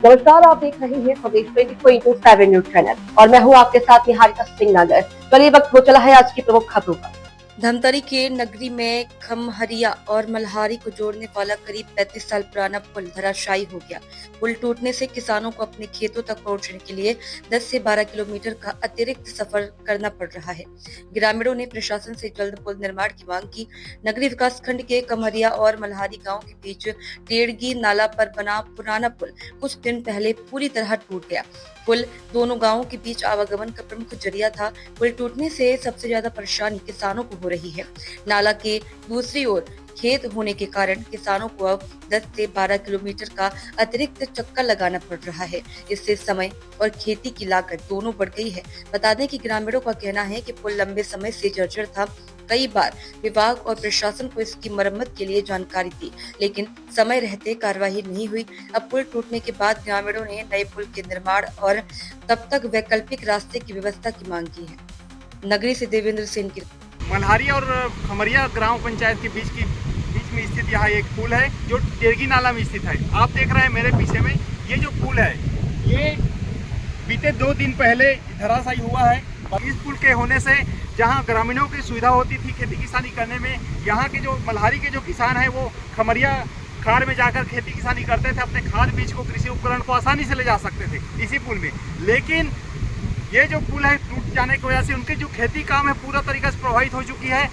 नमस्कार, आप देख रहे हैं स्वदेश 24/7 न्यूज चैनल और मैं हूं आपके साथ निहारिका सिंह नागर। चलिए वक्त हो चला है आज की प्रमुख खबरों का। धमतरी के नगरी में खमहरिया और मल्हारी को जोड़ने वाला करीब 35 साल पुराना पुल धराशायी हो गया। पुल टूटने से किसानों को अपने खेतों तक पहुंचने के लिए 10 से 12 किलोमीटर का अतिरिक्त सफर करना पड़ रहा है। ग्रामीणों ने प्रशासन से जल्द पुल निर्माण की मांग की। नगरी विकास खंड के खमहरिया और मल्हारी गाँव के बीच टेड़गी नाला पर बना पुराना पुल कुछ दिन पहले पूरी तरह टूट गया। पुल दोनों गांवों के बीच आवागमन का प्रमुख जरिया था। पुल टूटने से सबसे ज्यादा परेशानी किसानों को हो रही है। नाला के दूसरी ओर खेत होने के कारण किसानों को अब 10 से 12 किलोमीटर का अतिरिक्त चक्कर लगाना पड़ रहा है। इससे समय और खेती की लागत दोनों बढ़ गई है। बता दें कि ग्रामीणों का कहना है कि पुल लंबे समय से जर्जर था। कई बार विभाग और प्रशासन को इसकी मरम्मत के लिए जानकारी दी, लेकिन समय रहते कार्रवाई नहीं हुई। अब पुल टूटने के बाद ग्रामीणों ने नए पुल के निर्माण और तब तक वैकल्पिक रास्ते की व्यवस्था की मांग की है। नगरी से देवेंद्र सिंह की। मल्हारी और खमरिया ग्राम पंचायत के बीच में स्थित यहाँ एक पुल है जो टेरगी नाला में स्थित है। आप देख रहे हैं मेरे पीछे में ये जो पुल है ये बीते 2 दिन पहले धराशायी हुआ है। और इस पुल के होने से जहाँ ग्रामीणों की सुविधा होती थी खेती किसानी करने में, यहाँ के जो मल्हारी के जो किसान हैं वो खमरिया खाड़ में जाकर खेती किसानी करते थे, अपने खाद बीज को कृषि उपकरण को आसानी से ले जा सकते थे इसी पुल में। लेकिन ये जो पुल है टूट जाने की वजह से उनके जो खेती काम है पूरा तरीके से प्रभावित हो चुकी है।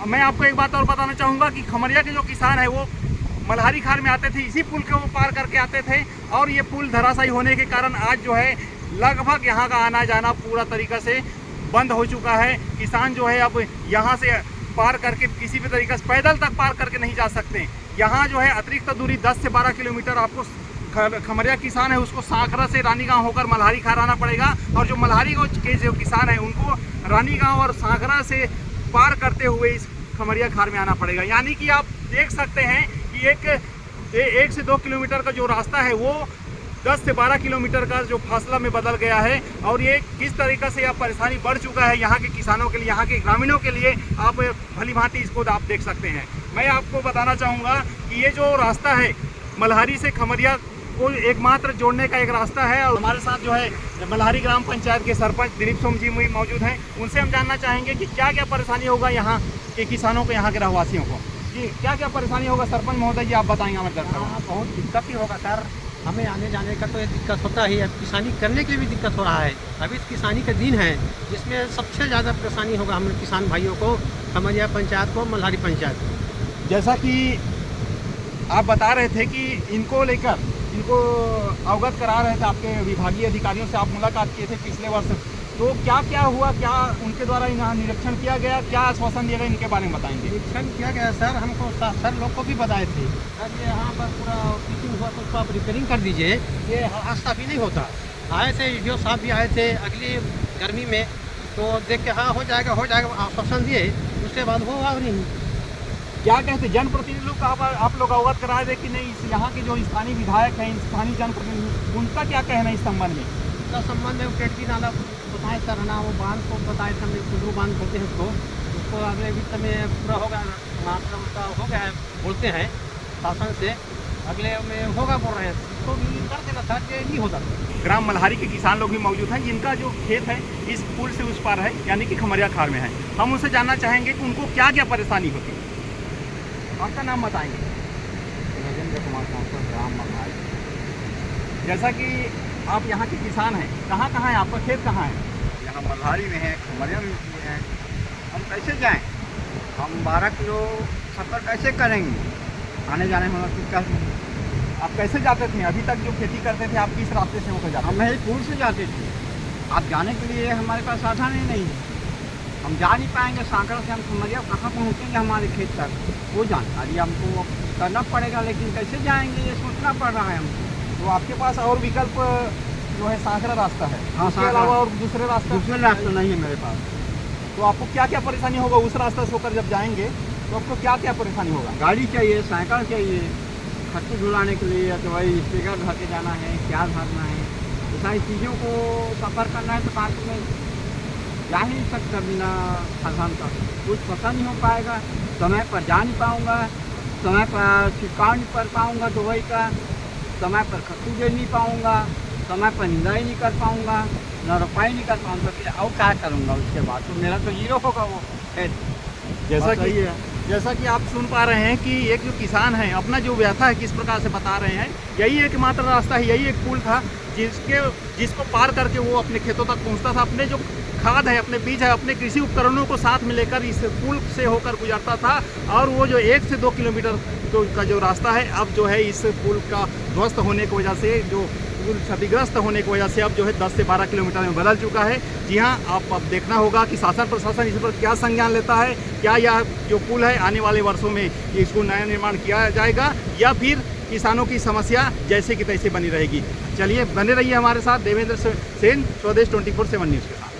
मैं आपको एक बात और बताना चाहूँगा कि खमरिया के जो किसान है वो मल्हारी खाड़ में आते थे, इसी पुल के वो पार करके आते थे और ये पुल धराशायी होने के कारण आज जो है लगभग यहाँ का आना जाना पूरा तरीका से बंद हो चुका है। किसान जो है अब यहाँ से पार करके किसी भी तरीके से पैदल तक पार करके नहीं जा सकते। यहाँ जो है अतिरिक्त दूरी 10 से 12 किलोमीटर आपको खमरिया किसान है उसको सांकरा से रानीगांव होकर मल्हारी खाड़ आना पड़ेगा और जो मल्हारी के जो किसान है उनको रानीगांव और सांकरा से पार करते हुए इस खमरिया खाड़ में आना पड़ेगा। यानी कि आप देख सकते हैं कि एक से 2 किलोमीटर का जो रास्ता है वो 10 से 12 किलोमीटर का जो फासला में बदल गया है और ये किस तरीके से यह परेशानी बढ़ चुका है यहाँ के किसानों के लिए, यहाँ के ग्रामीणों के लिए। आप भली भांति इसको आप देख सकते हैं। मैं आपको बताना चाहूँगा कि ये जो रास्ता है मल्हारी से खमरिया को एकमात्र जोड़ने का एक रास्ता है। और हमारे साथ जो है मल्हारी ग्राम पंचायत के सरपंच दिलीप सोम जी मौजूद हैं। उनसे हम जानना चाहेंगे कि क्या क्या परेशानी होगा यहाँ के किसानों को, यहाँ के रहवासियों को। जी क्या क्या परेशानी होगा सरपंच महोदय जी, आप बताएंगे हमारे दर्शकों को। बहुत दिक्कत ही होगा सर, हमें आने जाने का तो ये दिक्कत होता ही है, किसानी करने के लिए भी दिक्कत हो रहा है। अभी किसानी का दिन है जिसमें सबसे ज़्यादा परेशानी होगा हम किसान भाइयों को, खमरिया पंचायत को, मल्हारी पंचायत को। जैसा कि आप बता रहे थे कि इनको लेकर इनको अवगत करा रहे थे, आपके विभागीय अधिकारियों से आप मुलाकात किए थे पिछले वर्ष, तो क्या क्या हुआ, क्या उनके द्वारा यहाँ निरीक्षण किया गया, क्या आश्वासन दिया गया, इनके बारे में बताएंगे। निरीक्षण किया गया सर, हमको सर लोग को भी बताए थे सर ये यहाँ पर पूरा पिचिंग हुआ तो उसको आप रिपेयरिंग कर दीजिए, ये रास्ता भी नहीं होता। आए थे वीडियो साहब भी आए थे अगली गर्मी में, तो देख के हाँ हो जाएगा आश्वासन दिए, उसके बाद हुआ नहीं। क्या कहते जनप्रतिनिधि लोग आप लोग अवगत करा रहे कि नहीं, यहाँ के जो स्थानीय विधायक हैं, स्थानीय जनप्रतिनिधि, उनका क्या कहना है इस संबंध में? इसका संबंध है टेटकी नाला बताए सर ना, वो बांध को बताए थे, कुल्लू बांध बोलते हैं उसको अगले वित्त में पूरा होगा, उसका हो गया है बोलते हैं शासन से, अगले में होगा बोल रहे हैं, उसको भी कर देना था, ये नहीं होता। ग्राम मल्हारी के किसान लोग भी मौजूद हैं जिनका जो खेत है इस पुल से उस पार है, यानी कि खमरिया खाड़ में है। हम उनसे जानना चाहेंगे कि उनको क्या क्या परेशानी होती है। आपका नाम बताएंगे। नरेंद्र कुमार ग्राम मल्हारी। जैसा कि आप यहाँ के किसान हैं, कहाँ कहाँ है आपका खेत, कहाँ है? यहाँ मल्हारी में है, खमरिया में भी है। हम कैसे जाएं? हम 12 किलो सफ़र कैसे करेंगे? आने जाने में हमारा दिक्कत है। आप कैसे जाते थे अभी तक, जो खेती करते थे आप किस रास्ते से होकर जाते? हम यही पुल से जाते थे। आप जाने के लिए हमारे पास साधन ही नहीं है, हम जा नहीं पाएंगे। सांकरा से हम खमरिया कहाँ पहुँचेंगे हमारे खेत तक, वो जानकारी हमको करना पड़ेगा, लेकिन कैसे जाएंगे ये सोचना पड़ रहा है हमको। तो आपके पास और विकल्प जो है सांकरा रास्ता है? हाँ, उसके अलावा और दूसरे रास्ता नहीं है मेरे पास। तो आपको क्या क्या परेशानी होगा उस रास्ते से होकर जब जाएंगे, तो आपको क्या क्या परेशानी होगा? गाड़ी चाहिए, साइकिल चाहिए, खट्टू झुलाने के लिए, तो वही स्पीकर धर के जाना है, क्या धरना है, ये सारी चीज़ों को सफ़र करना है। तो पार्क में जा ही नहीं सकता बिना साधन का, कुछ पता नहीं हो पाएगा, समय पर जा नहीं पाऊँगा, समय पर छिड़काव नहीं कर पाऊँगा दवाई का, समय पर खर्चू दे नहीं पाऊँगा, समय पर निदाई नहीं कर पाऊँगा, न रोपाई नहीं कर पाऊँगा, तो फिर और क्या करूँगा उसके बाद? तो मेरा तो जीरो होगा वो खेत। जैसा बात कि सही है। जैसा कि आप सुन पा रहे हैं कि एक जो किसान है अपना जो व्यथा है किस प्रकार से बता रहे हैं, यही एकमात्र रास्ता है, यही एक पुल था जिसको पार करके वो अपने खेतों तक पहुंचता था। अपने जो खाद है, अपने बीज है, अपने कृषि उपकरणों को साथ में लेकर इस पुल से होकर गुजरता था। और वो जो 1 से 2 किलोमीटर का जो रास्ता है, अब जो है इस पुल का ध्वस्त होने की वजह से, जो पुल क्षतिग्रस्त होने की वजह से अब जो है 10 से 12 किलोमीटर में बदल चुका है। जी हाँ, आप अब देखना होगा कि शासन प्रशासन इस पर क्या संज्ञान लेता है, क्या यह जो पुल है आने वाले वर्षों में इसको नया निर्माण किया जाएगा या फिर किसानों की समस्या जैसे कि तैसे बनी रहेगी। चलिए बने रहिए हमारे साथ। देवेंद्र सेन, स्वदेश 24/7 न्यूज़ के साथ।